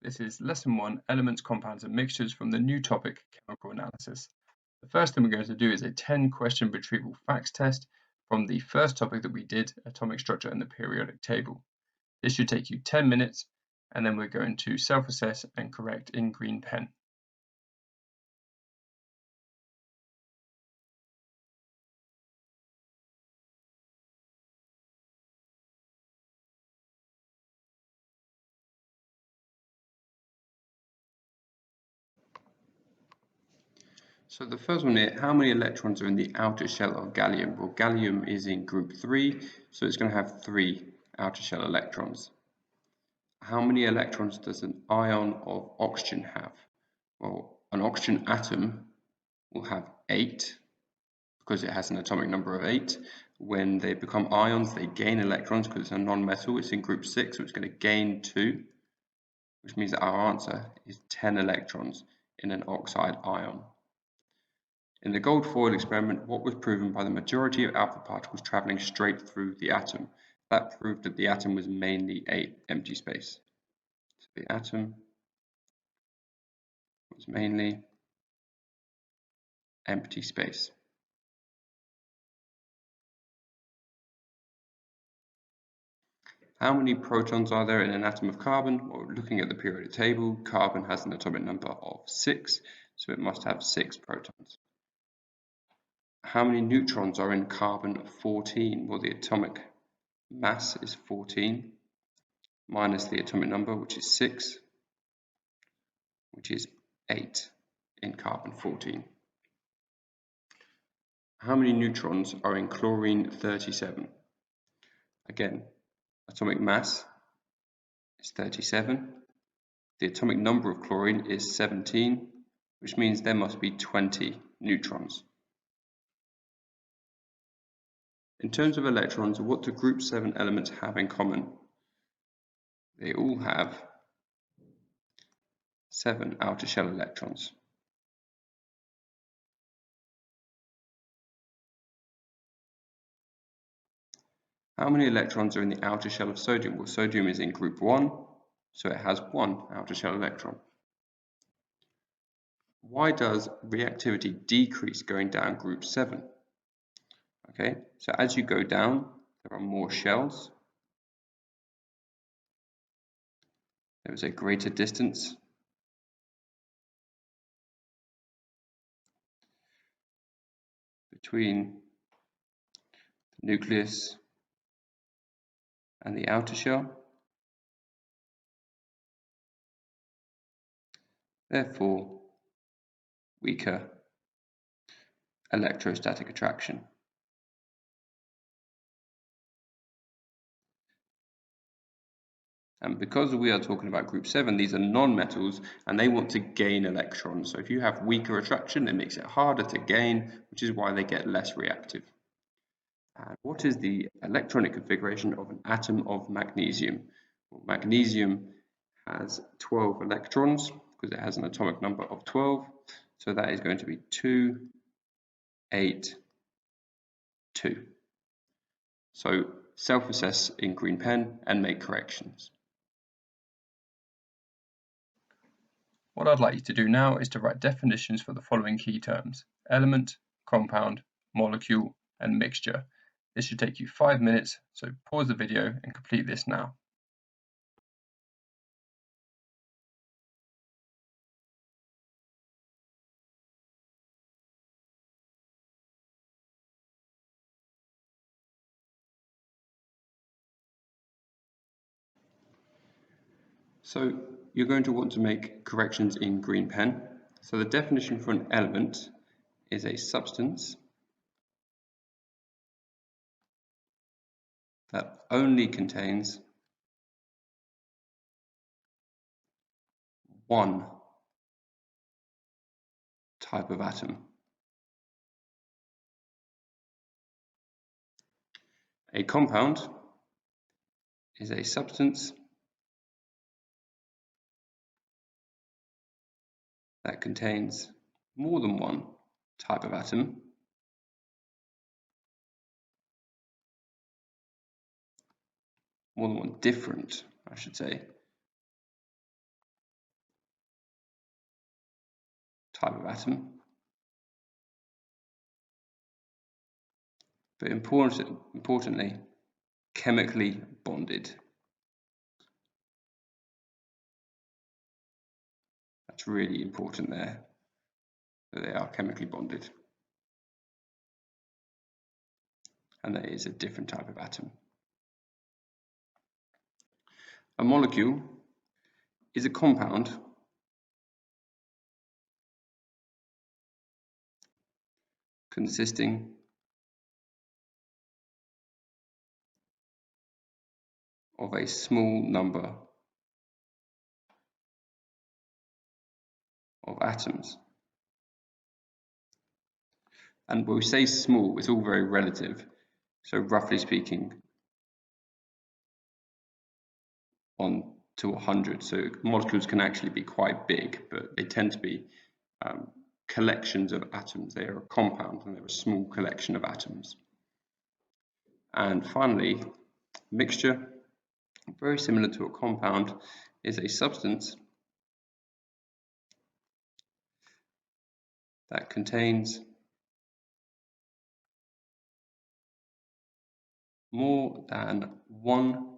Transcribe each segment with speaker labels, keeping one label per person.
Speaker 1: This is Lesson 1, Elements, Compounds and Mixtures from the new topic, Chemical Analysis. The first thing we're going to do is a 10-question retrieval facts test from the first topic that we did, atomic structure and the periodic table. This should take you 10 minutes, and then we're going to self-assess and correct in green pen. So the first one here, how many electrons are in the outer shell of gallium? Well, gallium is in group 3, so it's going to have 3 outer shell electrons. How many electrons does an ion of oxygen have? Well, an oxygen atom will have 8 because it has an atomic number of 8. When they become ions, they gain electrons because it's a non-metal. It's in group 6, so it's going to gain 2, which means that our answer is 10 electrons in an oxide ion. In the gold foil experiment, what was proven by the majority of alpha particles traveling straight through the atom? That proved that the atom was mainly an empty space. So the atom was mainly empty space. How many protons are there in an atom of carbon? Well, looking at the periodic table, carbon has an atomic number of 6, so it must have 6 protons. How many neutrons are in carbon-14? Well, the atomic mass is 14 minus the atomic number, which is 6, which is 8 in carbon-14. How many neutrons are in chlorine-37? Again, atomic mass is 37. The atomic number of chlorine is 17, which means there must be 20 neutrons. In terms of electrons, what do group 7 elements have in common? They all have 7 outer shell electrons. How many electrons are in the outer shell of sodium? Well, sodium is in group 1, so it has 1 outer shell electron. Why does reactivity decrease going down group 7? Okay, so as you go down, there are more shells. There is a greater distance. Between the nucleus and the outer shell. Therefore, weaker electrostatic attraction. And because we are talking about group 7, these are non-metals and they want to gain electrons. So if you have weaker attraction, it makes it harder to gain, which is why they get less reactive. And what is the electronic configuration of an atom of magnesium? Well, magnesium has 12 electrons because it has an atomic number of 12. So that is going to be 2, 8, 2. So self-assess in green pen and make corrections. What I'd like you to do now is to write definitions for the following key terms: element, compound, molecule, and mixture. This should take you 5 minutes, so pause the video and complete this now. So you're going to want to make corrections in green pen. So the definition for an element is a substance that only contains one type of atom. A compound is a substance that contains more than one type of atom, more than one different, I should say, type of atom, but importantly, chemically bonded. That's really important there, that they are chemically bonded. And that is a different type of atom. A molecule is a compound consisting of a small number of atoms. And when we say small, it's all very relative. So roughly speaking, 1 to 100. So molecules can actually be quite big, but they tend to be collections of atoms. They are a compound and they're a small collection of atoms. And finally, mixture, very similar to a compound, is a substance that contains more than one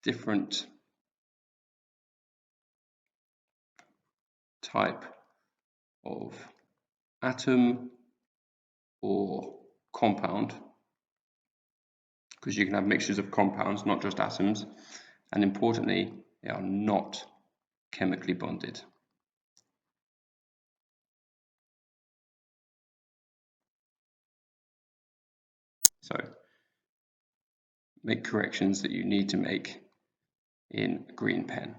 Speaker 1: different type of atom or compound, because you can have mixtures of compounds, not just atoms, and importantly, they are not chemically bonded. So make corrections that you need to make in a green pen.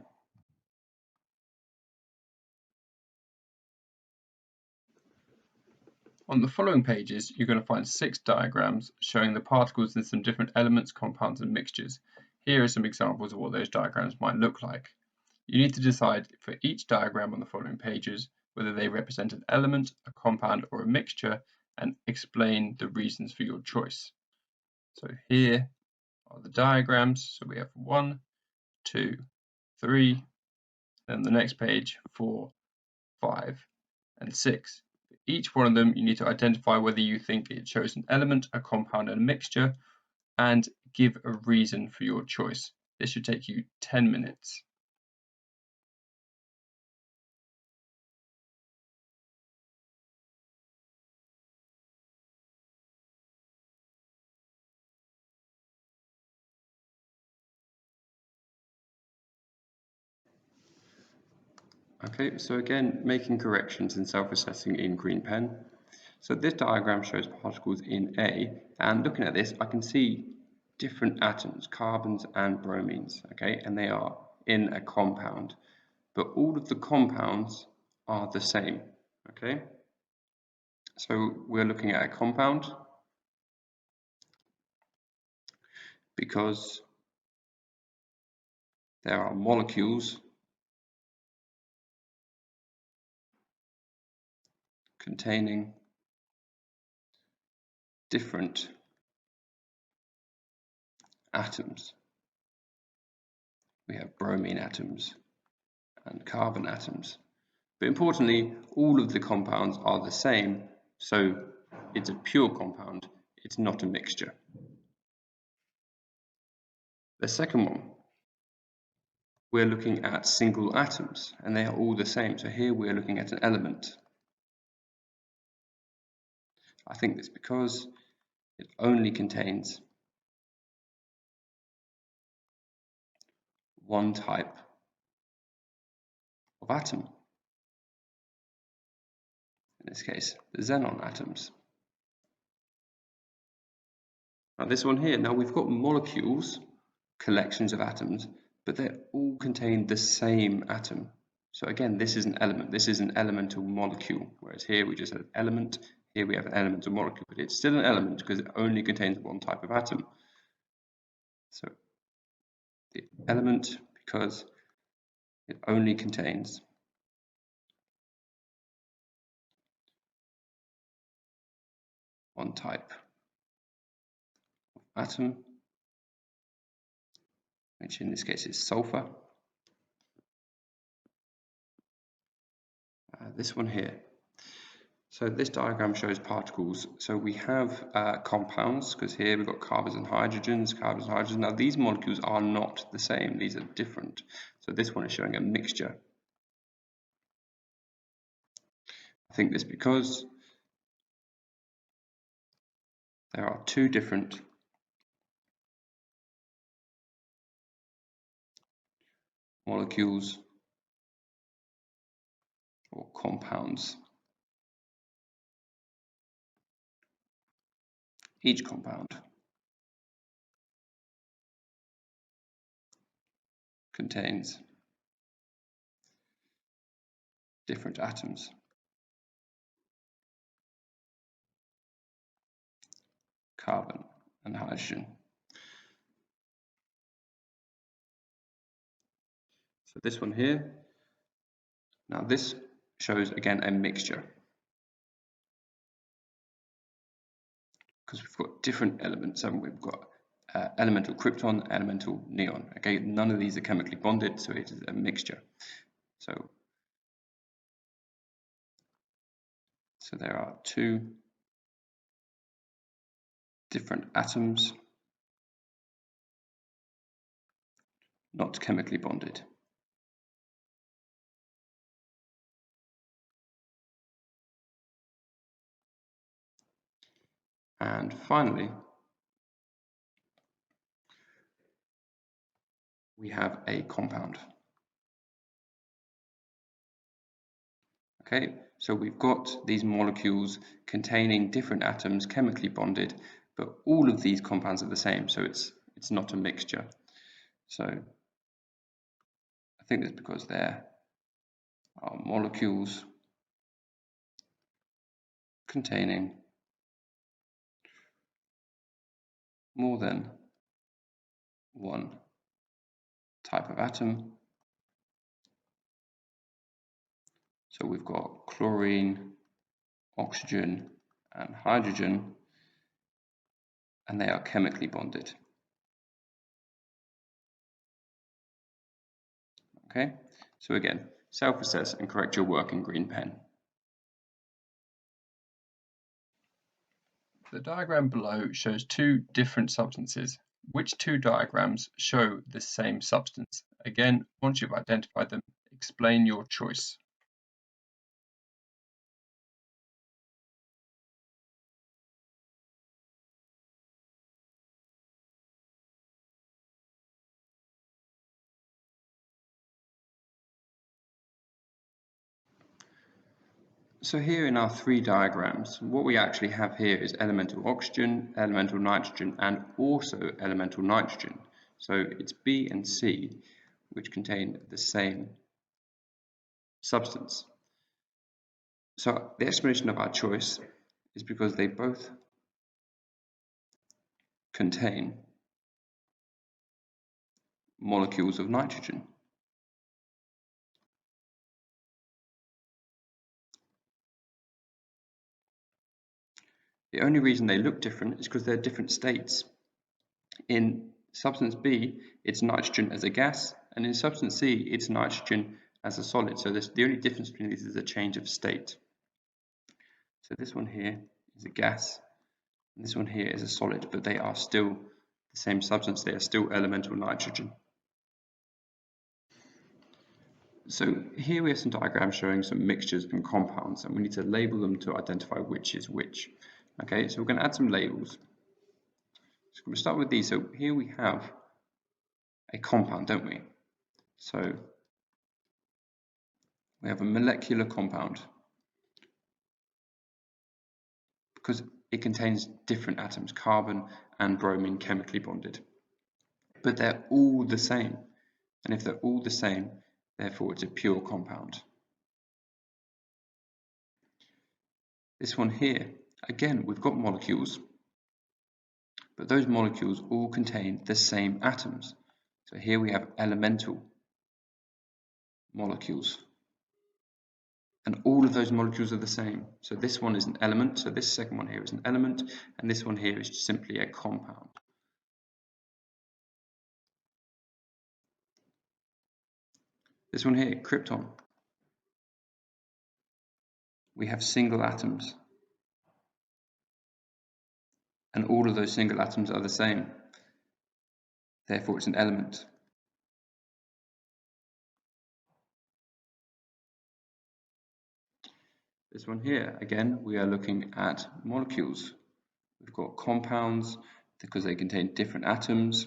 Speaker 1: On the following pages, you're going to find 6 diagrams showing the particles in some different elements, compounds, and mixtures. Here are some examples of what those diagrams might look like. You need to decide for each diagram on the following pages whether they represent an element, a compound, or a mixture, and explain the reasons for your choice. So here are the diagrams. So we have 1, 2, 3, then the next page 4, 5, and 6. For each one of them, you need to identify whether you think it shows an element, a compound, and a mixture, and give a reason for your choice. This should take you 10 minutes. Okay, so again, making corrections and self-assessing in green pen. So this diagram shows particles in A, and looking at this, I can see different atoms, carbons and bromines, okay, and they are in a compound, but all of the compounds are the same, okay? So we're looking at a compound because there are molecules containing different atoms. We have bromine atoms and carbon atoms. But importantly, all of the compounds are the same, so it's a pure compound, it's not a mixture. The second one, we're looking at single atoms, and they are all the same. So here we're looking at an element. I think that's because it only contains one type of atom. In this case, the xenon atoms. Now this one here, now we've got molecules, collections of atoms, but they all contain the same atom. So again, this is an element, this is an elemental molecule, whereas here we just have an element, here we have an elemental molecule, but it's still an element because it only contains one type of atom. So the element, because it only contains one type of atom, which in this case is sulfur. this one here. So this diagram shows particles. So we have compounds, because here we've got carbons and hydrogens. Now these molecules are not the same, these are different. So this one is showing a mixture. I think this because there are two different molecules or compounds. Each compound contains different atoms. Carbon and hydrogen. So this one here, now this shows again a mixture, because we've got different elements. So we've got elemental krypton, elemental neon. Okay, none of these are chemically bonded, so it is a mixture. So there are two different atoms not chemically bonded. And finally, we have a compound. Okay, so we've got these molecules containing different atoms chemically bonded, but all of these compounds are the same, so it's not a mixture. So I think that's because there are molecules containing more than one type of atom. So we've got chlorine, oxygen, and hydrogen, and they are chemically bonded. Okay, so again, self-assess and correct your work in green pen. The diagram below shows two different substances. Which two diagrams show the same substance? Again, once you've identified them, explain your choice. So here in our three diagrams, what we actually have here is elemental oxygen, elemental nitrogen, and also elemental nitrogen. So it's B and C, which contain the same substance. So the explanation of our choice is because they both contain molecules of nitrogen. The only reason they look different is because they're different states. In substance B, it's nitrogen as a gas, and in substance C, it's nitrogen as a solid. So the only difference between these is a change of state. So this one here is a gas, and this one here is a solid, but they are still the same substance. They are still elemental nitrogen. So here we have some diagrams showing some mixtures and compounds, and we need to label them to identify which is which. Okay, so we're going to add some labels. So we'll start with these. So here we have a compound, don't we? So we have a molecular compound because it contains different atoms, carbon and bromine chemically bonded. But they're all the same. And if they're all the same, therefore it's a pure compound. This one here, again, we've got molecules, but those molecules all contain the same atoms. So here we have elemental molecules. And all of those molecules are the same. So this one is an element, so this second one here is an element, and this one here is simply a compound. This one here, krypton. we have single atoms. And all of those single atoms are the same. Therefore, it's an element. This one here, again, we are looking at molecules. We've got compounds because they contain different atoms.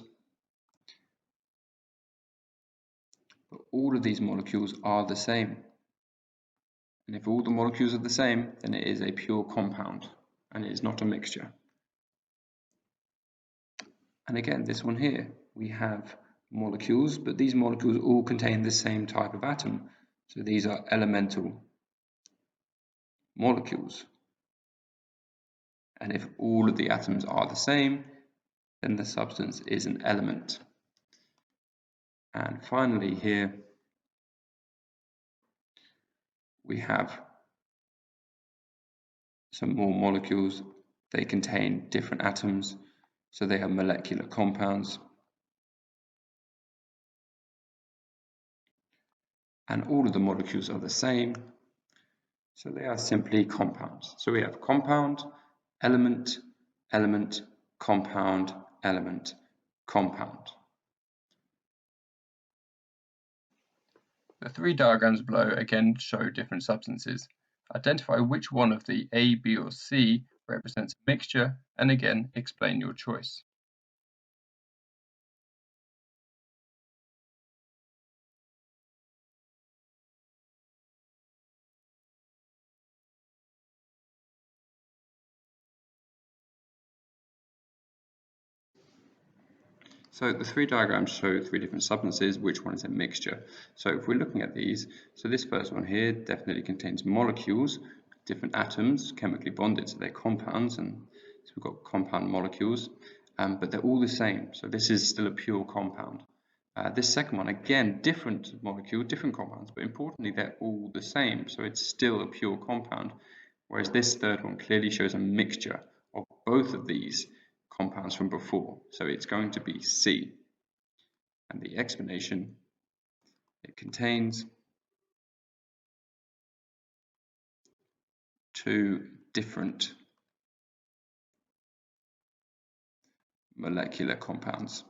Speaker 1: But all of these molecules are the same. And if all the molecules are the same, then it is a pure compound and it is not a mixture. And again, this one here, we have molecules, but these molecules all contain the same type of atom. So these are elemental molecules. And if all of the atoms are the same, then the substance is an element. And finally here, we have some more molecules. They contain different atoms, so they are molecular compounds. And all of the molecules are the same, so they are simply compounds. So we have compound, element, element, compound, element, compound. The three diagrams below again show different substances. Identify which one of the A, B, or C represents a mixture, and again explain your choice. So the three diagrams show three different substances, which one is a mixture. So if we're looking at these, so this first one here definitely contains molecules, different atoms, chemically bonded, so they're compounds, and so we've got compound molecules, but they're all the same, so this is still a pure compound. This second one, again, different molecule, different compounds, but importantly, they're all the same, so it's still a pure compound, whereas this third one clearly shows a mixture of both of these compounds from before, so it's going to be C. And the explanation, it contains two different molecular compounds.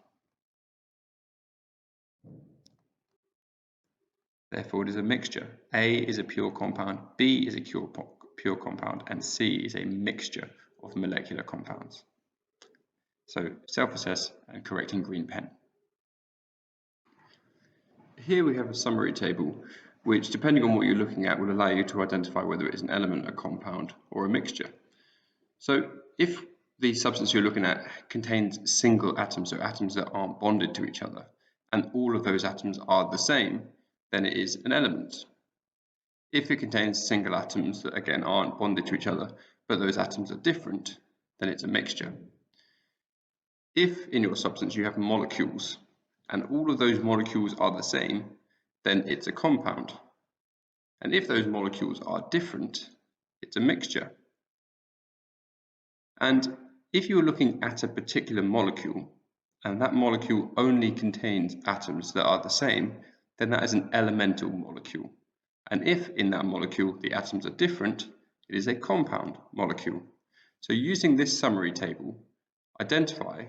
Speaker 1: Therefore, it is a mixture. A is a pure compound, B is a pure compound, and C is a mixture of molecular compounds. So self-assess and correct in green pen. Here we have a summary table, which depending on what you're looking at will allow you to identify whether it is an element, a compound, or a mixture. So if the substance you're looking at contains single atoms, so atoms that aren't bonded to each other, and all of those atoms are the same, then it is an element. If it contains single atoms that again aren't bonded to each other, but those atoms are different, then it's a mixture. If in your substance you have molecules, and all of those molecules are the same, then it's a compound. And if those molecules are different, it's a mixture. And if you're looking at a particular molecule, and that molecule only contains atoms that are the same, then that is an elemental molecule. And if in that molecule the atoms are different, it is a compound molecule. So using this summary table, identify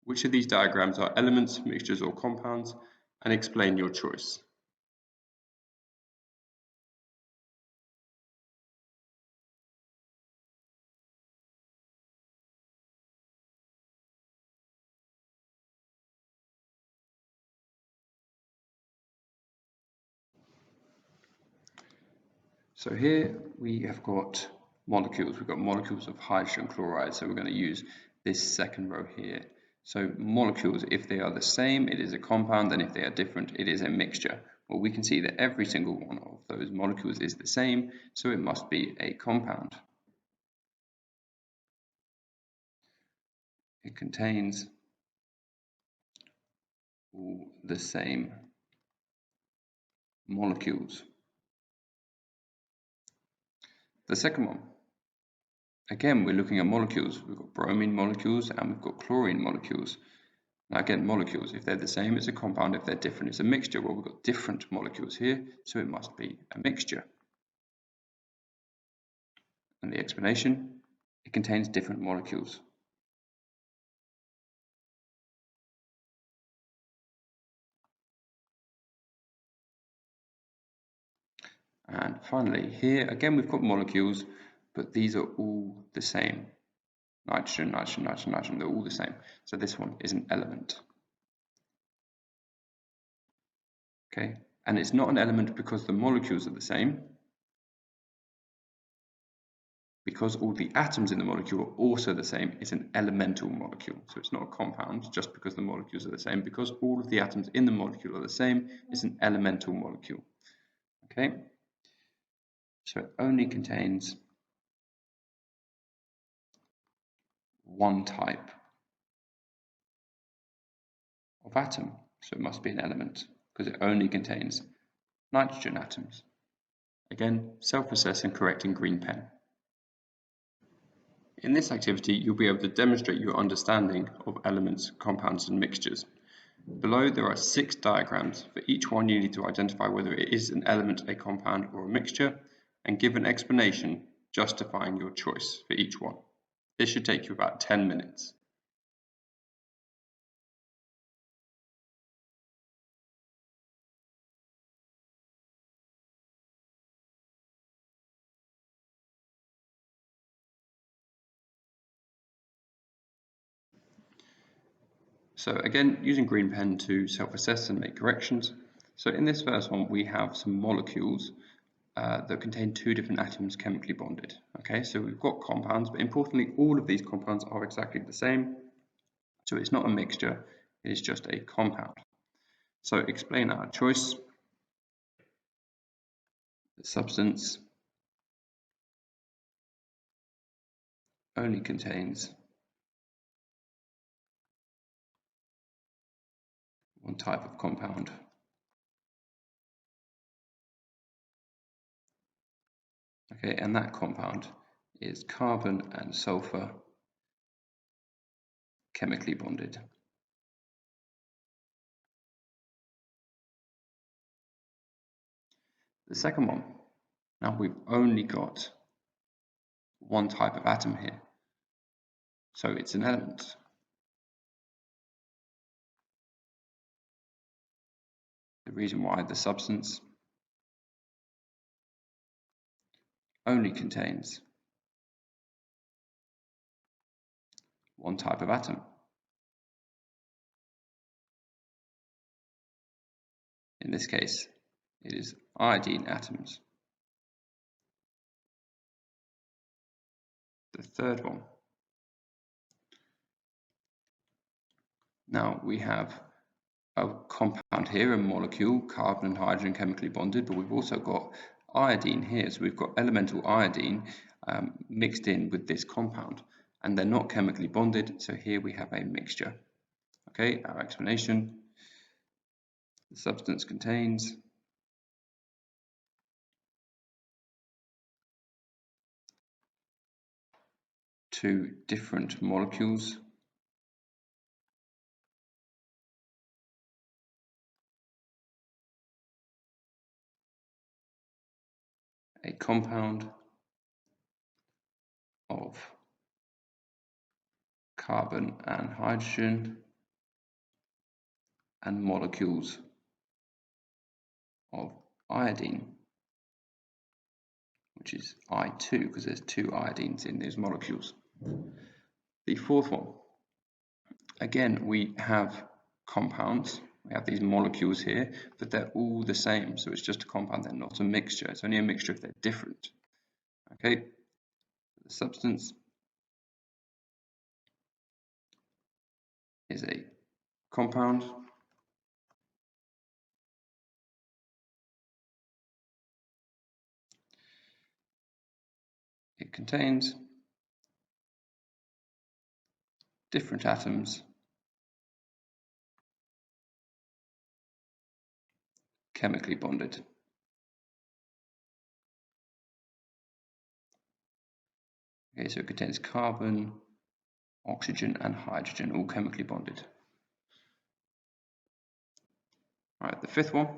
Speaker 1: which of these diagrams are elements, mixtures, or compounds, and explain your choice. So here we have got molecules. We've got molecules of hydrogen chloride, so we're going to use this second row here. So molecules, if they are the same, it is a compound, and if they are different, it is a mixture. Well, we can see that every single one of those molecules is the same, so it must be a compound. It contains all the same molecules. The second one, again, we're looking at molecules. We've got bromine molecules and we've got chlorine molecules. Now again, molecules, if they're the same, it's a compound. If they're different, it's a mixture. Well, we've got different molecules here, so it must be a mixture. And the explanation, it contains different molecules. And finally, here again we've got molecules, but these are all the same. Nitrogen, nitrogen, nitrogen, nitrogen, they're all the same. So this one is an element. Okay, and it's not an element because the molecules are the same, because all the atoms in the molecule are also the same. It's an elemental molecule. So it's not a compound just because the molecules are the same. Because all of the atoms in the molecule are the same, it's an elemental molecule. Okay, so it only contains one type of atom, so it must be an element because it only contains nitrogen atoms. Again, self-assess and correct in green pen. In this activity, you'll be able to demonstrate your understanding of elements, compounds, and mixtures. Below, there are 6 diagrams. For each one, you need to identify whether it is an element, a compound, or a mixture, and give an explanation justifying your choice for each one. This should take you about 10 minutes. So again, using green pen to self-assess and make corrections. So in this first one, we have some molecules that contain 2 different atoms chemically bonded. Okay, so we've got compounds, but importantly, all of these compounds are exactly the same. So it's not a mixture, it is just a compound. So explain our choice. The substance only contains one type of compound. Okay, and that compound is carbon and sulfur chemically bonded. The second one, now we've only got one type of atom here, so it's an element. The reason why the substance only contains one type of atom. In this case, it is iodine atoms. The third one. Now we have a compound here, a molecule, carbon and hydrogen chemically bonded, but we've also got iodine here. So we've got elemental iodine mixed in with this compound, and they're not chemically bonded, so here we have a mixture. Okay, our explanation. The substance contains two different molecules a compound of carbon and hydrogen and molecules of iodine, which is I2 because there's 2 iodines in those molecules. The fourth one, again, we have compounds. We have these molecules here, but they're all the same. So it's just a compound, they're not a mixture. It's only a mixture if they're different. Okay, the substance is a compound. It contains different atoms chemically bonded. Okay, so it contains carbon, oxygen, and hydrogen, all chemically bonded. All right, the fifth one.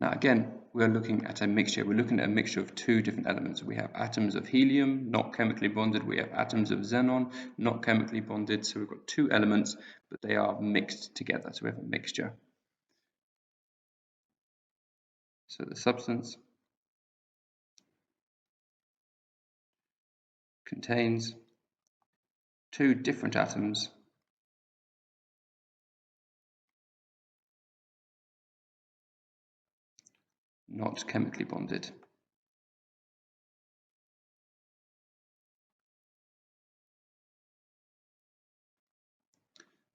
Speaker 1: Now again, we're looking at a mixture. We're looking at a mixture of two different elements. We have atoms of helium, not chemically bonded. We have atoms of xenon, not chemically bonded. So we've got two elements, but they are mixed together. So we have a mixture. So the substance contains two different atoms not chemically bonded.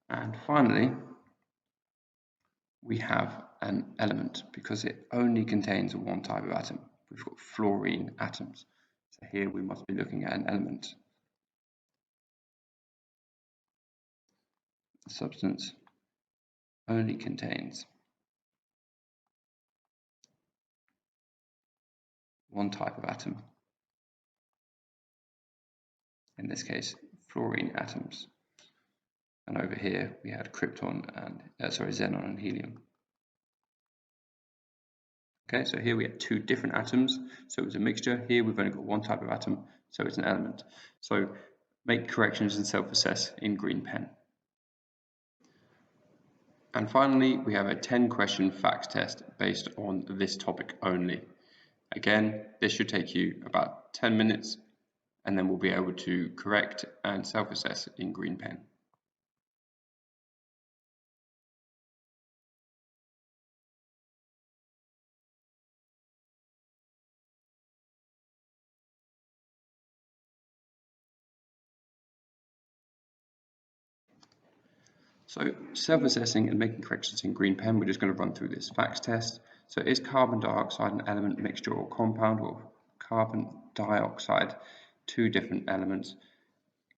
Speaker 1: And finally, we have an element because it only contains one type of atom. We've got fluorine atoms. So here we must be looking at an element. The substance only contains one type of atom. In this case, fluorine atoms. And over here we had krypton and xenon and helium. Okay, so here we have two different atoms, so it's a mixture. Here we've only got one type of atom, so it's an element. So make corrections and self-assess in green pen. And finally, we have a 10-question facts test based on this topic only. Again, this should take you about 10 minutes, and then we'll be able to correct and self-assess in green pen. So self-assessing and making corrections in green pen, we're just going to run through this facts test. So is carbon dioxide an element, mixture or compound? Or carbon dioxide, two different elements,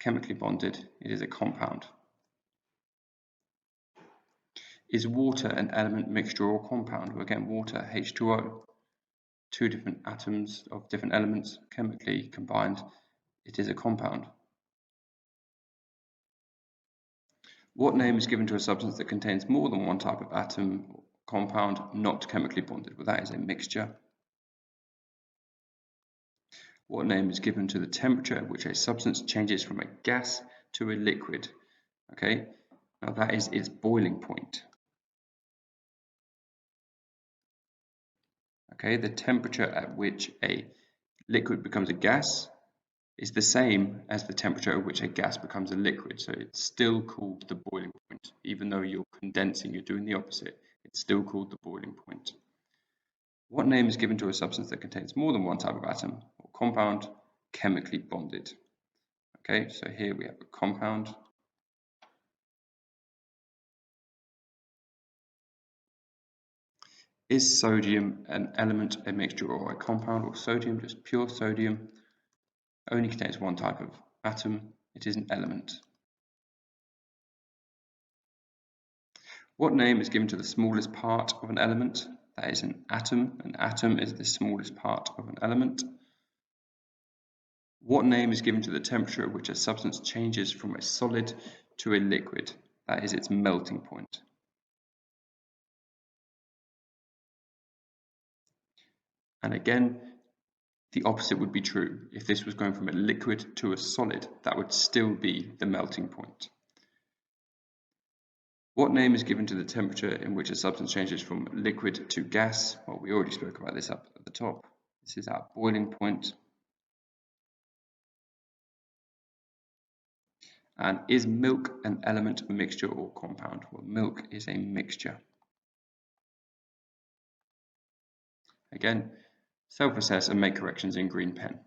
Speaker 1: chemically bonded, it is a compound. Is water an element, mixture or compound? Well, again, water, H2O, two different atoms of different elements, chemically combined, it is a compound. What name is given to a substance that contains more than one type of atom or compound not chemically bonded? Well, that is a mixture. What name is given to the temperature at which a substance changes from a gas to a liquid? Okay, now that is its boiling point. Okay, the temperature at which a liquid becomes a gas is the same as the temperature at which a gas becomes a liquid. So it's still called the boiling point. Even though you're condensing, you're doing the opposite. It's still called the boiling point. What name is given to a substance that contains more than one type of atom or compound chemically bonded? Okay, so here we have a compound. Is sodium an element, a mixture, or a compound? Or sodium, just pure sodium, only contains one type of atom. It is an element. What name is given to the smallest part of an element? That is an atom. An atom is the smallest part of an element. What name is given to the temperature at which a substance changes from a solid to a liquid? That is its melting point. And again, the opposite would be true. If this was going from a liquid to a solid, that would still be the melting point. What name is given to the temperature in which a substance changes from liquid to gas? Well, we already spoke about this up at the top. This is our boiling point. And is milk an element, mixture, or compound? Well, milk is a mixture. Again, self-assess and make corrections in green pen.